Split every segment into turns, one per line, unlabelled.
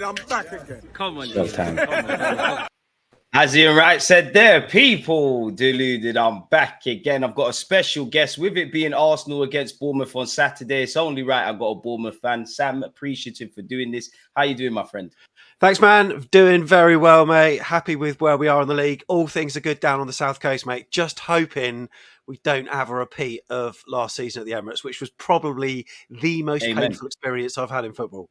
I'm back again.
Come on,
Time.
Come on.
As Ian Wright said there, people, deluded, I'm back again. I've got a special guest. With it being Arsenal against Bournemouth on Saturday, it's only right I've got a Bournemouth fan. Sam, appreciative for doing this. How you doing, my friend?
Thanks, man. Doing very well, mate. Happy with where we are in the league. All things are good down on the South Coast, mate. Just hoping we don't have a repeat of last season at the Emirates, which was probably the most painful experience I've had in football.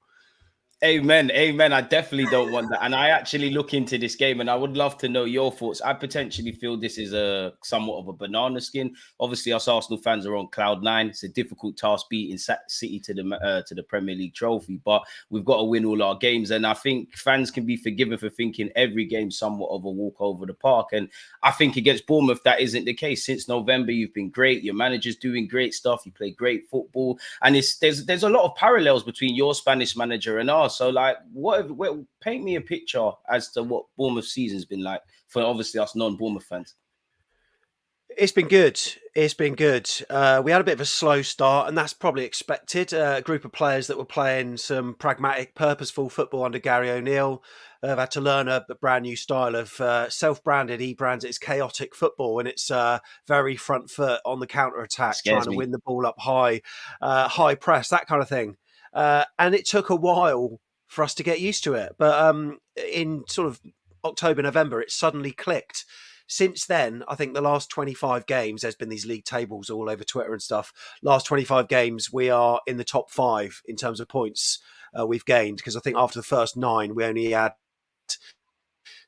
Amen. I definitely don't want that. And I actually look into this game and I would love to know your thoughts. I potentially feel this is a somewhat of a banana skin. Obviously, us Arsenal fans are on cloud nine. It's a difficult task beating City to the Premier League trophy, but we've got to win all our games. And I think fans can be forgiven for thinking every game somewhat of a walk over the park. And I think against Bournemouth, that isn't the case. Since November, you've been great. Your manager's doing great stuff. You play great football. And there's a lot of parallels between your Spanish manager and ours. So, like, paint me a picture as to what Bournemouth season's been like for obviously us non-Bournemouth fans.
It's been good. We had a bit of a slow start, and that's probably expected. A group of players that were playing some pragmatic, purposeful football under Gary O'Neill have had to learn a brand new style of self-branded. He brands it as chaotic football, and it's very front foot on the counter-attack, trying to win the ball up high, high press, that kind of thing. And it took a while for us to get used to it. But in sort of October, November, it suddenly clicked. Since then, I think the last 25 games, there's been these league tables all over Twitter and stuff. Last 25 games, we are in the top 5 in terms of points we've gained. Because I think after the first 9, we only had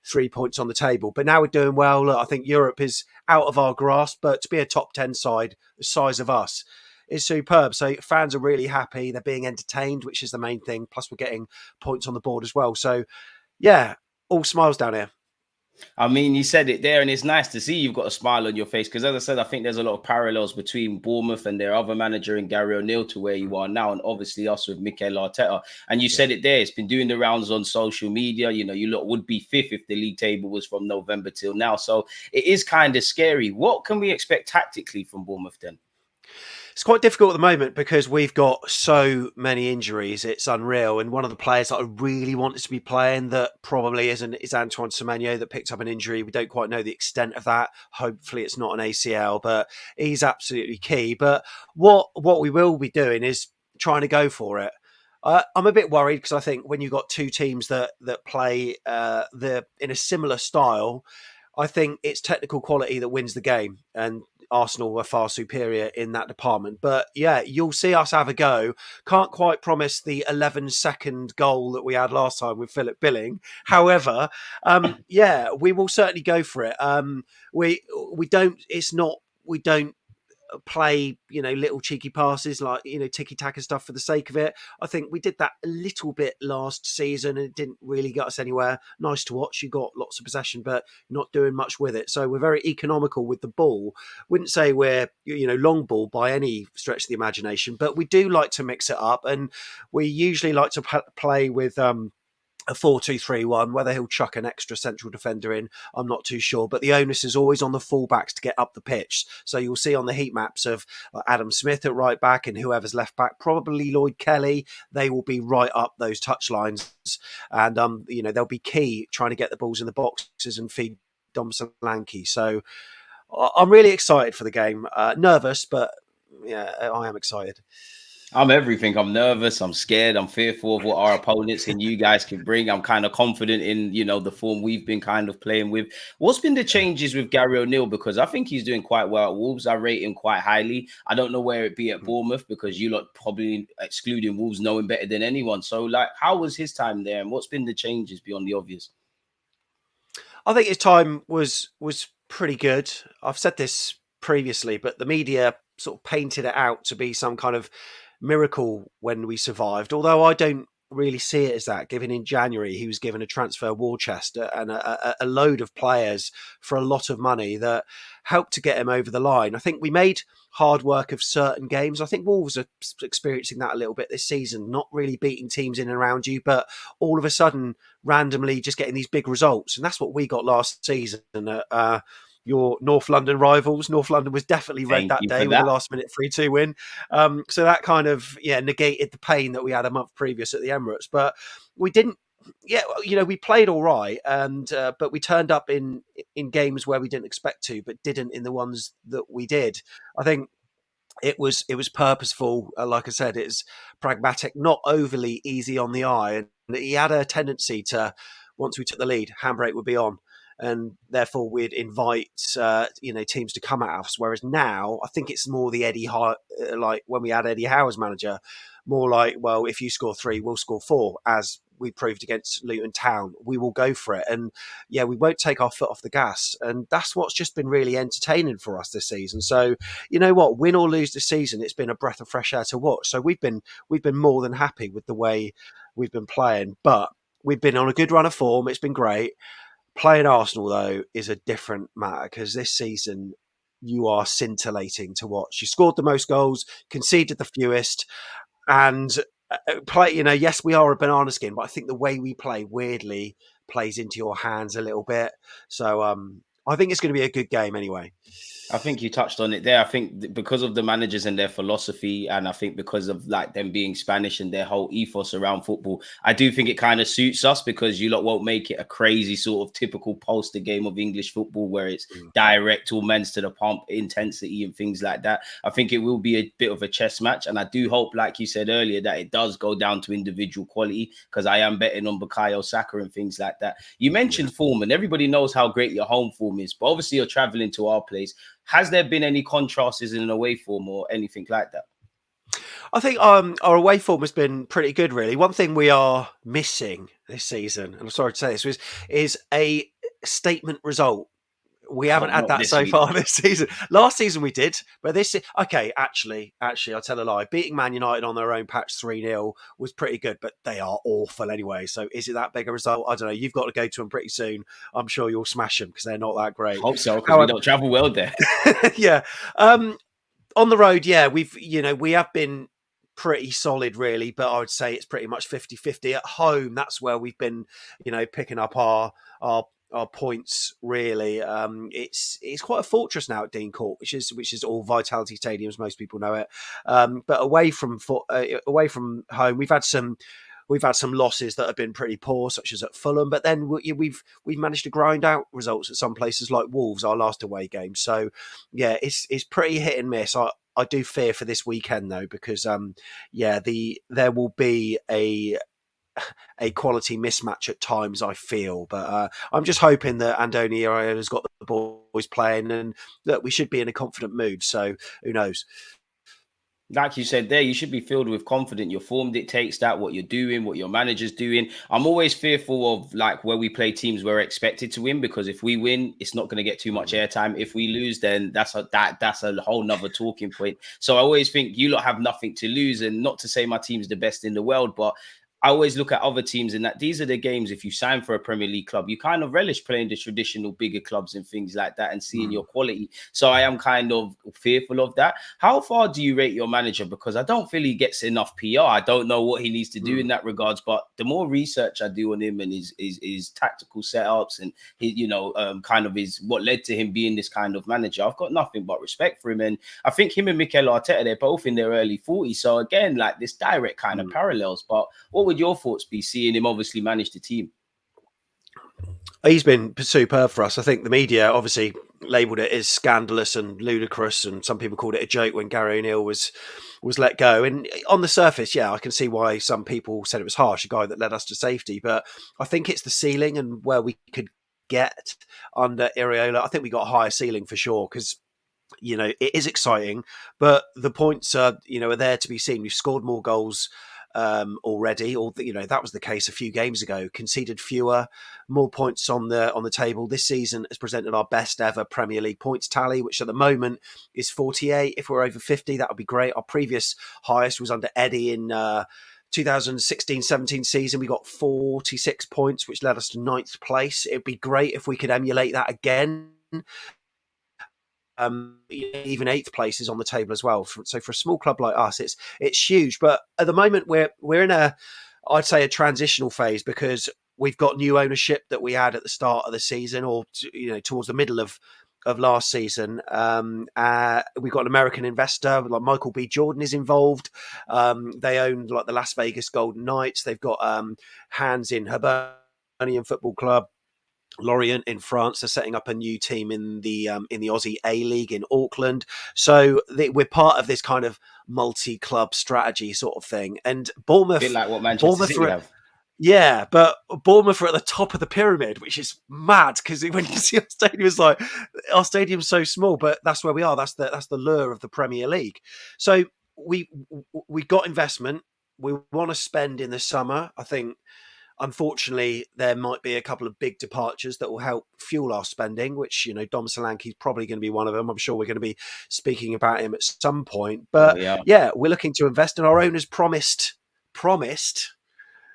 3 points on the table. But now we're doing well. Look, I think Europe is out of our grasp. But to be a top 10 side the size of us is superb. So fans are really happy. They're being entertained, which is the main thing. Plus, we're getting points on the board as well. So, yeah, all smiles down here.
I mean, you said it there, and it's nice to see you've got a smile on your face because, as I said, I think there's a lot of parallels between Bournemouth and their other manager and Gary O'Neill to where you are now, and obviously us with Mikel Arteta. And you said it there, it's been doing the rounds on social media. You know, you lot would be 5th if the league table was from November till now. So it is kind of scary. What can we expect tactically from Bournemouth then?
It's quite difficult at the moment because we've got so many injuries. It's unreal. And one of the players that I really wanted to be playing that probably isn't is Antoine Semenyo that picked up an injury. We don't quite know the extent of that. Hopefully it's not an ACL, but he's absolutely key. But what we will be doing is trying to go for it. I'm a bit worried because I think when you've got two teams that play in a similar style, I think it's technical quality that wins the game. And Arsenal are far superior in that department. But yeah, you'll see us have a go. Can't quite promise the 11-second goal that we had last time with Philip Billing. However, yeah, we will certainly go for it. We don't play, little cheeky passes like, tiki-taka stuff for the sake of it. I think we did that a little bit last season and it didn't really get us anywhere. Nice to watch. You got lots of possession, but not doing much with it. So we're very economical with the ball. Wouldn't say we're, long ball by any stretch of the imagination, but we do like to mix it up. And we usually like to play with, a 4-2-3-1, whether he'll chuck an extra central defender in, I'm not too sure. But the onus is always on the fullbacks to get up the pitch. So you'll see on the heat maps of Adam Smith at right back and whoever's left back, probably Lloyd Kelly, they will be right up those touch lines. And, they'll be key trying to get the balls in the boxes and feed Dom Solanke. So I'm really excited for the game. Nervous, but yeah, I am excited.
I'm everything. I'm nervous. I'm scared. I'm fearful of what our opponents and you guys can bring. I'm kind of confident in, the form we've been kind of playing with. What's been the changes with Gary O'Neill? Because I think he's doing quite well at Wolves. I rate him quite highly. I don't know where it be at Bournemouth because you lot probably, excluding Wolves, know him better than anyone. So, how was his time there? And what's been the changes beyond the obvious?
I think his time was pretty good. I've said this previously, but the media sort of painted it out to be some kind of miracle when we survived, although I don't really see it as that, given in January he was given a transfer war chest and a load of players for a lot of money that helped to get him over the line. I think we made hard work of certain games. I think Wolves are experiencing that a little bit this season, not really beating teams in and around you, but all of a sudden randomly just getting these big results. And that's what we got last season. Your North London rivals. North London was definitely red that day with a last-minute 3-2 win. So that kind of negated the pain that we had a month previous at the Emirates. But we didn't yeah, we played all right, and but we turned up in games where we didn't expect to, but didn't in the ones that we did. I think it was purposeful. Like I said, it's pragmatic, not overly easy on the eye. And he had a tendency to, once we took the lead, handbrake would be on, and therefore we'd invite teams to come at us. Whereas now, I think it's more the like when we had Eddie Howe as manager, more like, well, if you score 3, we'll score 4, as we proved against Luton Town. We will go for it, and yeah, we won't take our foot off the gas, and that's what's just been really entertaining for us this season. So you know what, win or lose this season, it's been a breath of fresh air to watch. So we've been more than happy with the way we've been playing, but we've been on a good run of form. It's been great. Playing Arsenal though is a different matter, because this season you are scintillating to watch. You scored the most goals, conceded the fewest, and play. Yes, we are a banana skin, but I think the way we play weirdly plays into your hands a little bit. So I think it's going to be a good game anyway.
I think you touched on it there. I think because of the managers and their philosophy, and I think because of like them being Spanish and their whole ethos around football, I do think it kind of suits us, because you lot won't make it a crazy sort of typical poster game of English football where it's direct, all men's to the pump, intensity and things like that. I think it will be a bit of a chess match, and I do hope, like you said earlier, that it does go down to individual quality, because I am betting on Bukayo Saka and things like that. You mentioned form, and everybody knows how great your home form is, but obviously you're traveling to our place. Has there been any contrasts in an away form or anything like that?
I think our away form has been pretty good, really. One thing we are missing this season, and I'm sorry to say this, is a statement result. We haven't had that so far this season. Last season we did, but actually, I'll tell a lie. Beating Man United on their own patch 3-0 was pretty good, but they are awful anyway. So is it that big a result? I don't know. You've got to go to them pretty soon. I'm sure you'll smash them, because they're not that great.
I hope so, because we don't travel well there.
Yeah. On the road, yeah, we have been pretty solid, really, but I would say it's pretty much 50-50. At home, that's where we've been, picking up our points, really. It's quite a fortress now at Dean Court, which is all Vitality Stadiums, most people know it. But away from home, we've had some losses that have been pretty poor, such as at Fulham. But then we've managed to grind out results at some places like Wolves, our last away game. So yeah, it's pretty hit and miss. I do fear for this weekend though, because there will be a quality mismatch at times, I feel. But I'm just hoping that Andoni Iraola's got the boys playing, and that we should be in a confident mood. So who knows?
Like you said there, you should be filled with confidence. Your form dictates that, what you're doing, what your manager's doing. I'm always fearful of like where we play teams we're expected to win, because if we win, it's not going to get too much airtime. If we lose, then that's a whole nother talking point. So I always think you lot have nothing to lose, and not to say my team's the best in the world, but I always look at other teams and that these are the games, if you sign for a Premier League club, you kind of relish playing the traditional bigger clubs and things like that and seeing your quality. So I am kind of fearful of that. How far do you rate your manager? Because I don't feel he gets enough PR. I don't know what he needs to do in that regards, but the more research I do on him and his tactical setups and his, kind of his what led to him being this kind of manager, I've got nothing but respect for him. And I think him and Mikel Arteta, they're both in their early 40s. So again, like this direct kind of parallels. But what would your thoughts be seeing him obviously manage the team?
He's been superb for us. I think the media obviously labelled it as scandalous and ludicrous, and some people called it a joke when Gary O'Neill was let go. And on the surface, yeah, I can see why some people said it was harsh, a guy that led us to safety. But I think it's the ceiling and where we could get under Iraola. I think we got a higher ceiling for sure, because it is exciting, but the points are there to be seen. We've scored more goals already, or that was the case a few games ago. Conceded fewer, more points on the table. This season has presented our best ever Premier League points tally, which at the moment is 48. If we're over 50, that would be great. Our previous highest was under Eddie in 2016-17 season. We got 46 points, which led us to 9th place. It'd be great if we could emulate that again. Even 8th place is on the table as well. So for a small club like us, it's huge. But at the moment, we're in I'd say a transitional phase, because we've got new ownership that we had at the start of the season, or towards the middle of of last season. We've got an American investor, like Michael B. Jordan is involved. They own like the Las Vegas Golden Knights. They've got hands in Hibernian Football Club. Lorient in France are setting up a new team in the Aussie A League in Auckland. So we're part of this kind of multi-club strategy sort of thing. And Bournemouth,
a bit like what Manchester City have.
Yeah, but Bournemouth are at the top of the pyramid, which is mad because when you see our stadium, it's like our stadium's so small, but that's where we are. That's the lure of the Premier League. So we got investment. We want to spend in the summer. I think, unfortunately, there might be a couple of big departures that will help fuel our spending, which, Dom Solanke is probably going to be one of them. I'm sure we're going to be speaking about him at some point. But yeah, we're looking to invest, and our owners promised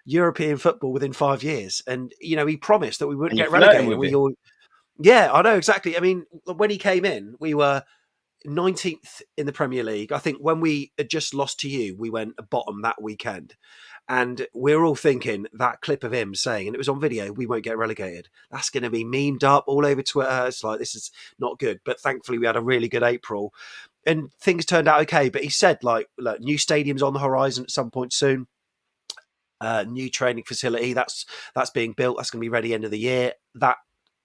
European football within 5 years. And, he promised that we wouldn't get relegated. Yeah, I know, exactly. I mean, when he came in, we were 19th in the Premier League. I think when we had just lost to you, we went bottom that weekend. And we're all thinking that clip of him saying, and it was on video, we won't get relegated. That's going to be memed up all over Twitter. It's like, this is not good. But thankfully, we had a really good April. And things turned out okay. But he said, like, look, new stadiums on the horizon at some point soon. New training facility that's being built. That's going to be ready end of the year.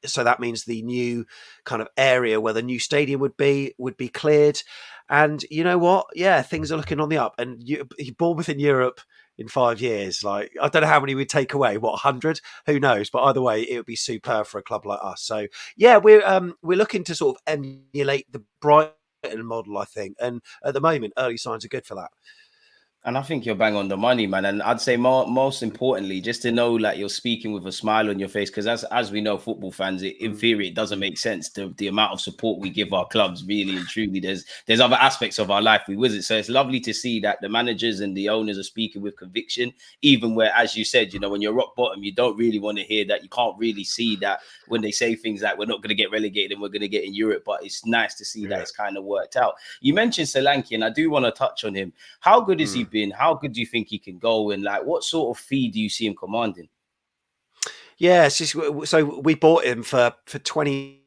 So that means the new kind of area where the new stadium would be cleared. And you know what? Yeah, things are looking on the up. And Bournemouth in Europe in 5 years, like, I don't know how many we'd take away. What, 100? Who knows? But either way, it would be superb for a club like us. So yeah, we're looking to sort of emulate the Brighton model, I think. And at the moment, early signs are good for that.
And I think you're bang on the money, man. And I'd say most importantly, just to know that you're speaking with a smile on your face, because as we know, football fans, in theory, it doesn't make sense. The amount of support we give our clubs, really and truly, there's other aspects of our life we visit. So it's lovely to see that the managers and the owners are speaking with conviction, even where, as you said, when you're rock bottom, you don't really want to hear that. You can't really see that when they say things like, we're not going to get relegated and we're going to get in Europe. But it's nice to see that it's kind of worked out. You mentioned Solanke, and I do want to touch on him. How good is he been? How good do you think he can go? And like, what sort of fee do you see him commanding?
Yeah, so we bought him for 20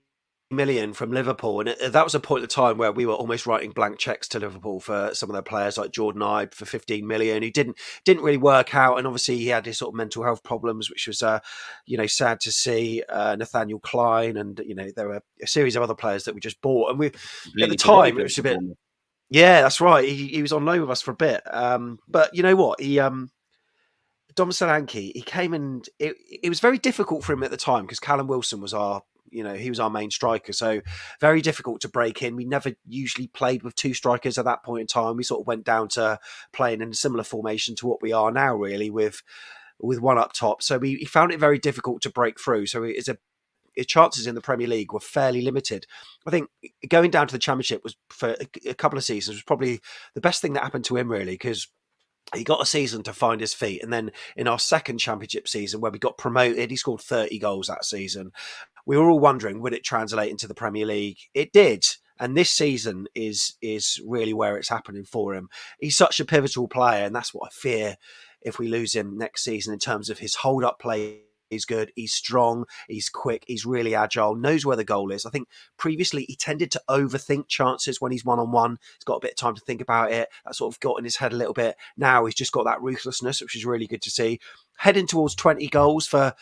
million from Liverpool, and that was a point of time where we were almost writing blank checks to Liverpool for some of their players, like Jordan Ibe for 15 million, who didn't really work out. And obviously he had his sort of mental health problems, which was sad to see. Nathaniel Klein, and there were a series of other players that we just bought, and we at the time it was a bit. Yeah, that's right. He was on loan with us for a bit. But you know what? Dom Solanke, he came, and it was very difficult for him at the time because Callum Wilson was he was our main striker. So very difficult to break in. We never usually played with two strikers at that point in time. We sort of went down to playing in a similar formation to what we are now, really, with one up top. So he found it very difficult to break through. So his chances in the Premier League were fairly limited. I think going down to the Championship was, for a couple of seasons, was probably the best thing that happened to him, really, because he got a season to find his feet. And then in our second Championship season, where we got promoted, he scored 30 goals that season. We were all wondering, would it translate into the Premier League? It did. And this season is really where it's happening for him. He's such a pivotal player, and that's what I fear if we lose him next season in terms of his hold-up play. He's good, he's strong, he's quick, he's really agile, knows where the goal is. I think previously he tended to overthink chances when he's one-on-one. He's got a bit of time to think about it. That sort of got in his head a little bit. Now he's just got that ruthlessness, which is really good to see. Heading towards 20 goals for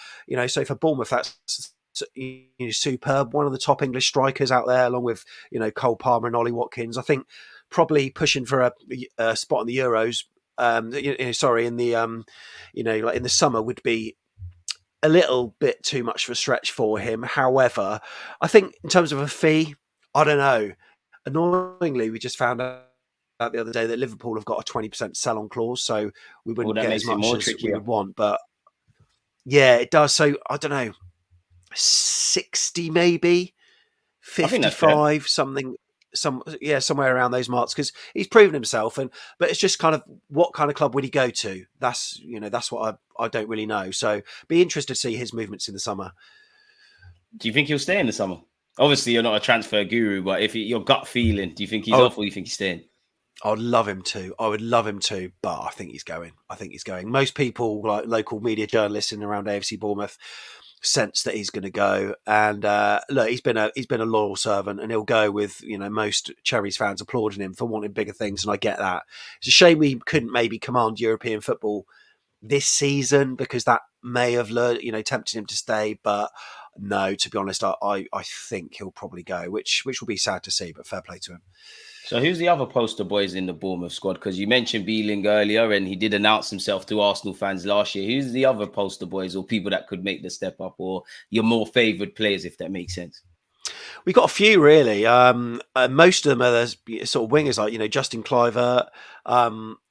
Bournemouth, that's superb. One of the top English strikers out there, along with Cole Palmer and Ollie Watkins. I think probably pushing for a spot in the Euros. In the summer would be a little bit too much of a stretch for him. However, I think in terms of a fee, I don't know. Annoyingly, we just found out the other day that Liverpool have got a 20% sell-on clause, so we wouldn't get as much as we would want. But yeah, it does. So I don't know, 60 maybe, 55, something. Somewhere around those marks, because he's proven himself, but it's just kind of what kind of club would he go to? That's what I don't really know. So be interested to see his movements in the summer.
Do you think he'll stay in the summer? Obviously, you're not a transfer guru, but if your gut feeling, do you think he's off, or do you think he's staying?
I'd love him to. I would love him to, but I think he's going. Most people, like local media journalists in and around AFC Bournemouth, sense that he's going to go. And look, he's been a loyal servant, and he'll go with most Cherries fans applauding him for wanting bigger things, and I get that. It's a shame we couldn't maybe command European football this season, because that may have tempted him to stay. But no, to be honest, I think he'll probably go, which will be sad to see, but fair play to him.
So who's the other poster boys in the Bournemouth squad? Because you mentioned Beeling earlier, and he did announce himself to Arsenal fans last year. Who's the other poster boys or people that could make the step up, or your more favoured players, if that makes sense?
We got a few really. Most of them are the sort of wingers, like Justin Kluivert.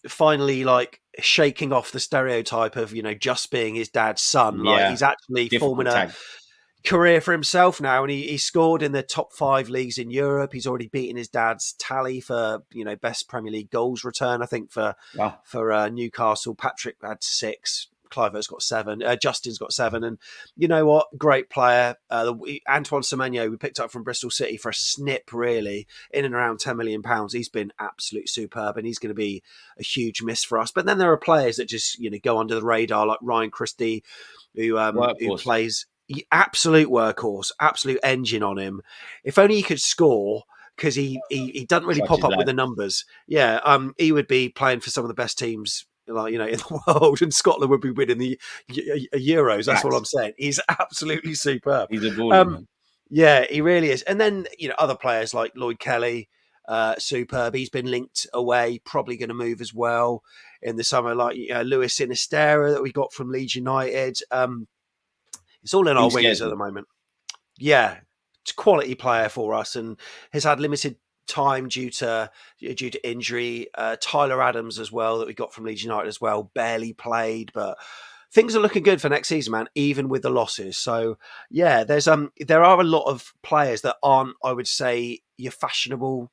Finally, like shaking off the stereotype of just being his dad's son. Like he's actually forming a career for himself now, and he scored in the top 5 leagues in Europe. He's already beaten his dad's tally for best Premier League goals return. I think for Newcastle, Patrick had 6. Kluivert's got 7. Justin's got 7. And you know what? Great player. Antoine Semenyo, we picked up from Bristol City for a snip, really, in and around £10 million. He's been absolutely superb, and he's going to be a huge miss for us. But then there are players that just go under the radar, like Ryan Christie, who plays absolute workhorse, absolute engine on him. If only he could score, because he doesn't really pop up with the numbers. Yeah, he would be playing for some of the best teams in the world, and Scotland would be winning the Euros. That's what I'm saying. He's absolutely superb.
He's a baller, man.
Yeah, he really is. And then other players like Lloyd Kelly, superb. He's been linked away, probably going to move as well in the summer. Like Luis Sinisterra that we got from Leeds United. It's all in our wingers at the moment. Yeah, it's a quality player for us, and has had limited time due to injury. Tyler Adams as well, that we got from Leeds United as well, barely played, but things are looking good for next season, man, even with the losses. So yeah, there are a lot of players that aren't, I would say, your fashionable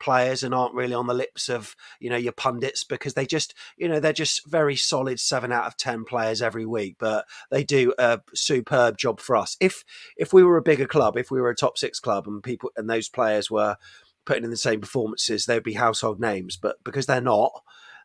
players and aren't really on the lips of your pundits, because they just they're just very solid 7 out of 10 players every week, but they do a superb job for us. If we were a bigger club, if we were a top 6 club, and those players were putting in the same performances, they'd be household names. But because they're not,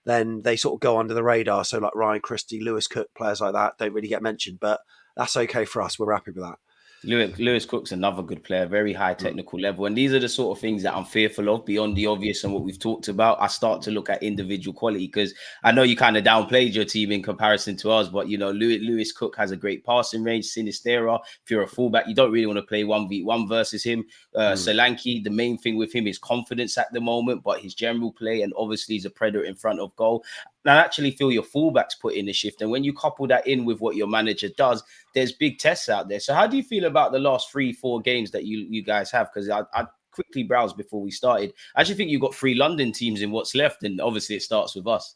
then they sort of go under the radar. So like Ryan Christie, Lewis Cook, players like that don't really get mentioned, but that's okay for us. We're happy with that.
Lewis Cook's another good player, very high technical level. And these are the sort of things that I'm fearful of beyond the obvious and what we've talked about. I start to look at individual quality, because I know you kind of downplayed your team in comparison to us, but Lewis Cook has a great passing range. Sinisterra, if you're a fullback, you don't really want to play 1v1 versus him. Solanke, the main thing with him is confidence at the moment, but his general play, and obviously he's a predator in front of goal. And I actually feel your fullbacks put in the shift. And when you couple that in with what your manager does, there's big tests out there. So how do you feel about the last 3-4 games that you guys have? Because I quickly browsed before we started. I actually think you've got 3 London teams in what's left. And obviously it starts with us.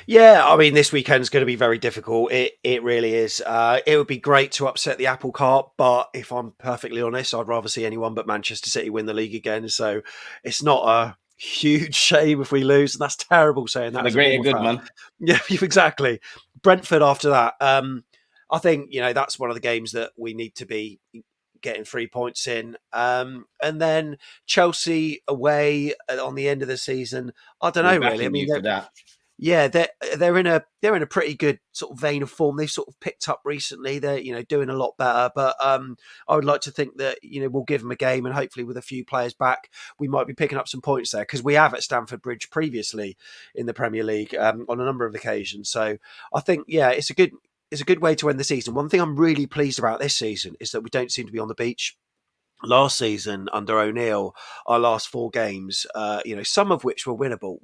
Yeah, I mean, this weekend's going to be very difficult. It really is. It would be great to upset the apple cart, but if I'm perfectly honest, I'd rather see anyone but Manchester City win the league again. So it's not a huge shame if we lose, and that's terrible saying that.
The greater good, man.
Yeah, exactly. Brentford after that. I think that's one of the games that we need to be getting 3 points in, and then Chelsea away on the end of the season. I don't know really. I mean, yeah, they're in a pretty good sort of vein of form. They've sort of picked up recently. They're doing a lot better, but I would like to think that we'll give them a game, and hopefully with a few players back, we might be picking up some points there, because we have at Stamford Bridge previously in the Premier League on a number of occasions. So I think it's a good way to end the season. One thing I'm really pleased about this season is that we don't seem to be on the beach. Last season under O'Neill, our last 4 games, some of which were winnable,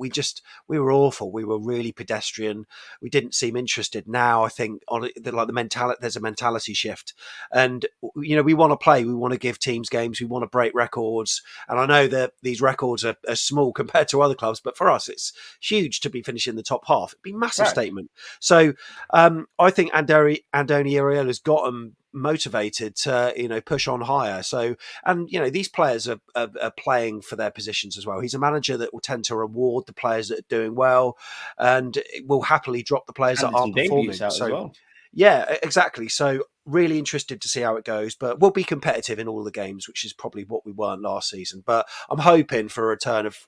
we were awful. We were really pedestrian. We didn't seem interested. Now I think the mentality, there's a mentality shift, and we want to play. We want to give teams games. We want to break records. And I know that these records are small compared to other clubs, but for us, it's huge to be finishing the top half. It'd be a massive statement. So I think Andoni Iraola's got them motivated to push on higher. So, and these players are playing for their positions as well. He's a manager that will tend to reward the players that are doing well, and will happily drop the players that aren't performing. So, yeah, exactly. So really interested to see how it goes, but we'll be competitive in all the games, which is probably what we weren't last season. But I'm hoping for a return of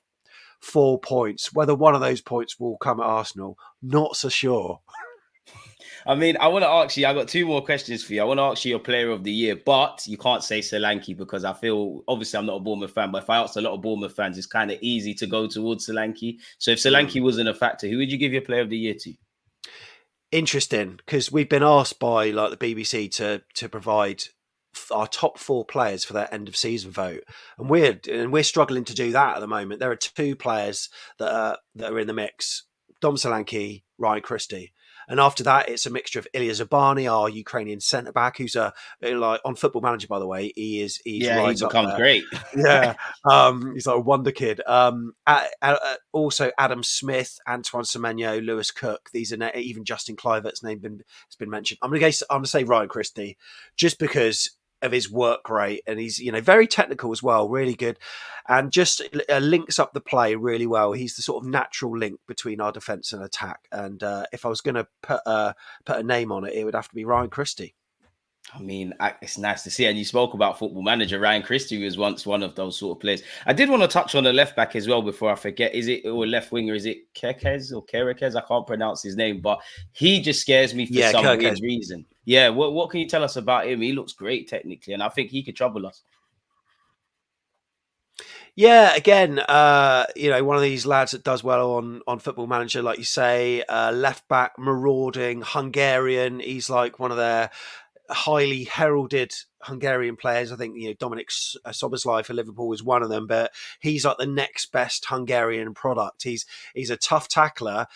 4 points. Whether one of those points will come at Arsenal, not so sure.
I mean, I want to ask you, I got two more questions for you. I want to ask you your player of the year, but you can't say Solanke because I feel, obviously, I'm not a Bournemouth fan, but if I asked a lot of Bournemouth fans, it's kind of easy to go towards Solanke. So if Solanke wasn't a factor, who would you give your player of the year to?
Interesting, because we've been asked by like the BBC to provide our top 4 players for their end of season vote, and we're struggling to do that at the moment. There are 2 players that are in the mix: Dom Solanke, Ryan Christie. And after that, it's a mixture of Ilya Zabani, our Ukrainian centre back, who's like on Football Manager, by the way. He's
Yeah, he
right up
becomes
there.
great.
Yeah, he's like a wonder kid. Also Adam Smith, Antoine Semenyo, Lewis Cook. These are even Justin Kluivert's name has been mentioned. I'm gonna say Ryan Christie, just because of his work rate, and he's very technical as well, really good, and just links up the play really well. He's the sort of natural link between our defence and attack. And if I was going to put a name on it, it would have to be Ryan Christie.
I mean, it's nice to see. And you spoke about Football Manager. Ryan Christie was once one of those sort of players. I did want to touch on the left back as well before I forget. Is it, or left winger? Is it Kekes or Kerekes? I can't pronounce his name, but he just scares me for some weird reason. Yeah, what can you tell us about him? He looks great technically, and I think he could trouble us.
Yeah, again, one of these lads that does well on Football Manager, like you say, left back, marauding, Hungarian. He's like one of their highly heralded Hungarian players. I think Dominic Soboslai for Liverpool is one of them, but he's like the next best Hungarian product. He's a tough tackler.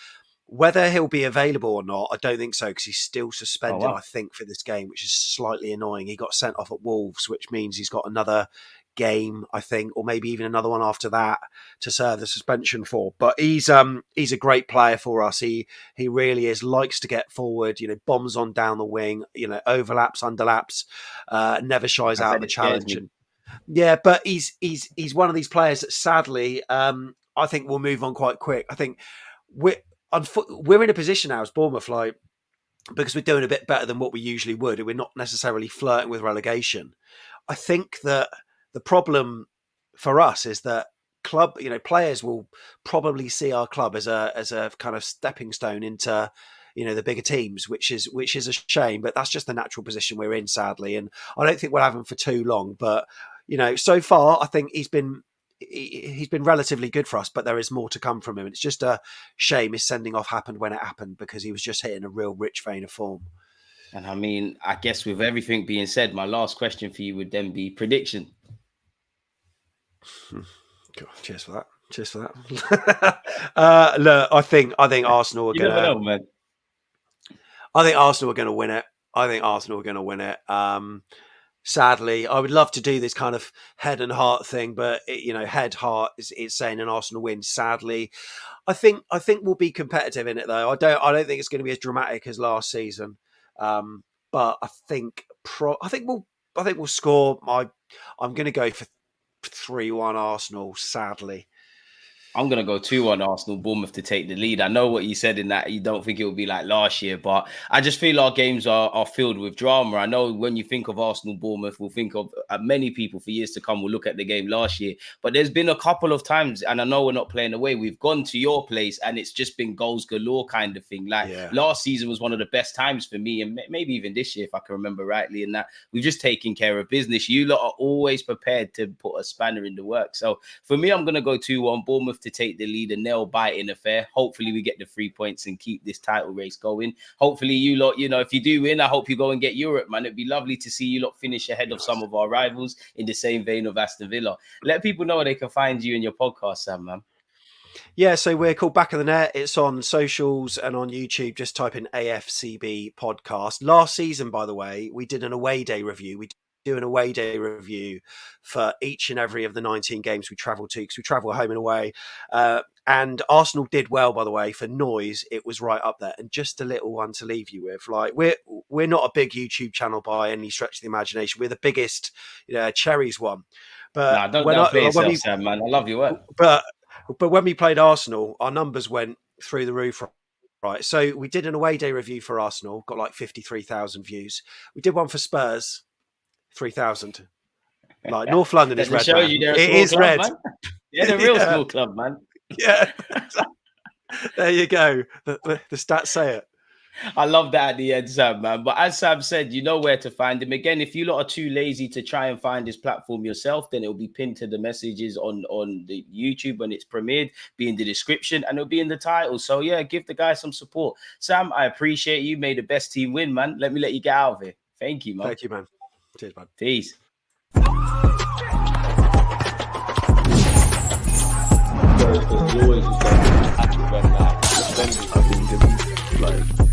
Whether he'll be available or not, I don't think so, because he's still suspended, I think, for this game, which is slightly annoying. He got sent off at Wolves, which means he's got another game, I think, or maybe even another one after that to serve the suspension for. But he's a great player for us. He really is. Likes to get forward, bombs on down the wing, overlaps, underlaps, never shies out of the challenge. And yeah, but he's one of these players that sadly, I think will move on quite quick. I think we're in a position now as Bournemouth, like, because we're doing a bit better than what we usually would, and we're not necessarily flirting with relegation. I think that the problem for us is that players will probably see our club as a kind of stepping stone into the bigger teams, which is a shame, but that's just the natural position we're in, sadly. And I don't think we'll have him for too long. But so far, I think he's been relatively good for us, but there is more to come from him. It's just a shame his sending off happened when it happened, because he was just hitting a real rich vein of form.
And I mean, I guess with everything being said, my last question for you would then be prediction.
God, cheers for that. Look, I think Arsenal are going to. You never know, man. I think Arsenal are going to win it. Sadly, I would love to do this kind of head and heart thing, but head heart is saying an Arsenal win. Sadly, I think we'll be competitive in it, though. I don't think it's going to be as dramatic as last season, but I think we'll score. I'm going to go for 3-1 Arsenal. Sadly.
I'm going to go 2-1 Arsenal, Bournemouth to take the lead. I know what you said in that you don't think it will be like last year, but I just feel our games are filled with drama. I know when you think of Arsenal, Bournemouth, we'll think of many people for years to come will look at the game last year. But there's been a couple of times, and I know we're not playing away, we've gone to your place and it's just been goals galore kind of thing. Like last season was one of the best times for me, and maybe even this year, if I can remember rightly, in that we've just taken care of business. You lot are always prepared to put a spanner in the work. So for me, I'm going to go 2-1 Bournemouth to take the lead, a nail-biting affair. Hopefully we get the 3 points and keep this title race going. Hopefully you lot, if you do win, I hope you go and get Europe, man. It'd be lovely to see you lot finish ahead of some of our rivals in the same vein of Aston Villa. Let people know where they can find you in your podcast, Sam, man.
Yeah, so we're called Back of the Net. It's on socials and on YouTube. Just type in AFCB podcast. Last season, by the way, we did an away day review. We do an away day review for each and every of the 19 games we travel to, because we travel home and away. And Arsenal did well, by the way. For noise, it was right up there. And just a little one to leave you with. Like, we're not a big YouTube channel by any stretch of the imagination. We're the biggest Cherries one. But
don't downplay yourself, Sam, man. I love your work.
But when we played Arsenal, our numbers went through the roof. Right, so we did an away day review for Arsenal, got like 53,000 views. We did one for Spurs, 3,000. Like, North London is red. It is club, red.
Man. Yeah, they're a real small club, man.
Yeah, there you go. The stats say it.
I love that at the end, Sam, man. But as Sam said, you know where to find him. Again, if you lot are too lazy to try and find his platform yourself, then it'll be pinned to the messages on the YouTube when it's premiered, be in the description, and it'll be in the title. So yeah, give the guy some support. Sam, I appreciate you. Made the best team win, man. Let me let you get out of here. Thank you, man.
Thank you, man. Cheers, man.
Peace.
Like